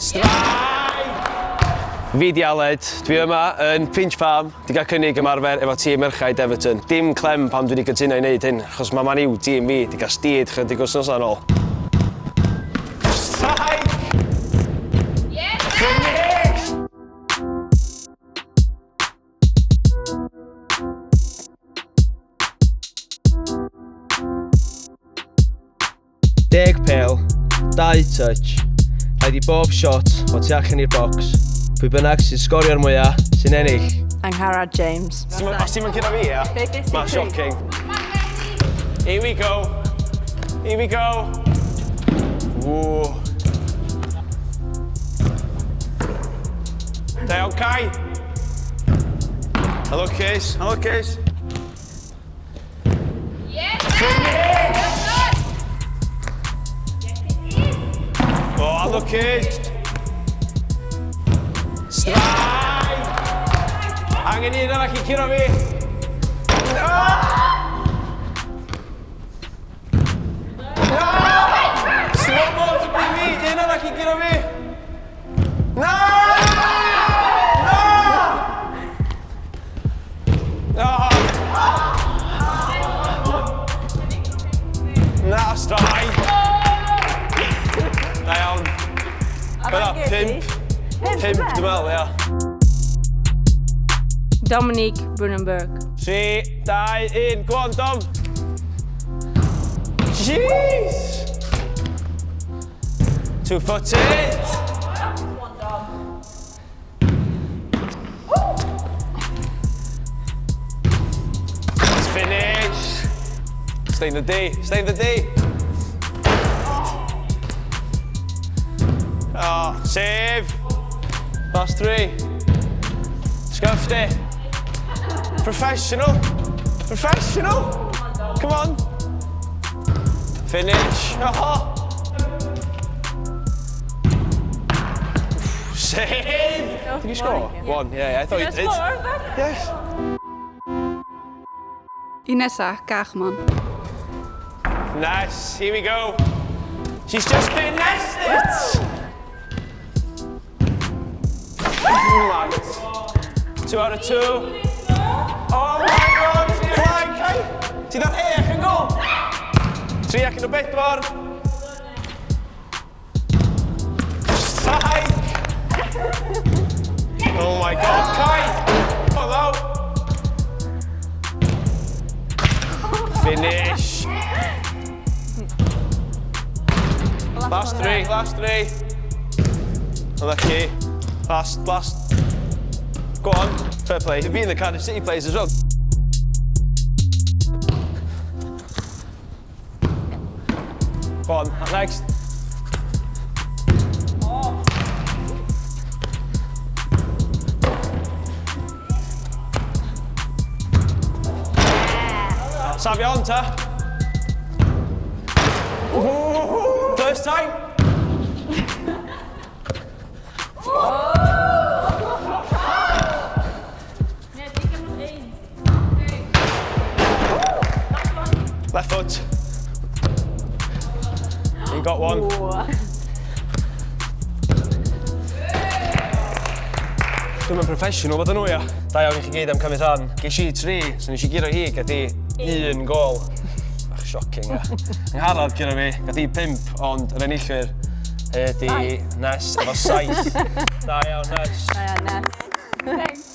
Fi di Aled, dwi yma yn Finch Farm, di gael cynnig ymarfer efo tîm merchaid Everton. Dim clem pam dwi wedi cytuno i wneud hyn, achos mae Man U tîm fi di gael styd chydig wythnos yn ôl. Deg pêl, 2 touch, rhaid i bob shot o tu allan i'r bocs. Pwy bynnag sy'n sgorio'r mwya, sy'n ennill. Angharad James. Os ti'n mynd gyda fi, ia? Mae'n shocking. Here we go. Here we go. Woo. Da iawn, Kai. Hello, Case. Hello, Case. Finish! Oh, hello, Case. Straen! Angen un arall i curo fi. No! No! Slow-mo to bring fi, un arall i curo fi. No! No! No! Na, straen. Da iawn. Byna, 5. 5, dwi'n meddwl, ia. Dominique, Bruinenberg. 3, 2, 1, go on, Dom. Jeez! 2-footed. It's finished. Stay in the D, stay in the D. Oh, save. Last 3. Scuffed it. Professional. Professional. Come on. Finish. Oh. Save. Did you score? 1. Yeah, I thought you did. Yes. Innessa, Kaagman. Nice. Here we go. She's just finessed it. 2 out of 2. Oh my god! Fly, Kai! Ti dan eich yn gol? 3 ac yn o 4. Strike! Oh my god, Kai! Oh no! Finish! Last 3, last 3. Unlucky. Last. Go on, fair play. You've been the Cardiff City players as well. Go on, next. Safio on, ta. First time. Left foot. You got 1. Dwi'n professional bod yn nhw, ia. Da iawn i chi gyd am cymryd rhan. Ges i 3, so nes i giro hi gadi 1 gol. Ach, shocking, ia. Angharad giro fi, gadi 5, ond yr enillwyr ydi Ness efo 7. Da iawn, Ness. Da iawn, Ness.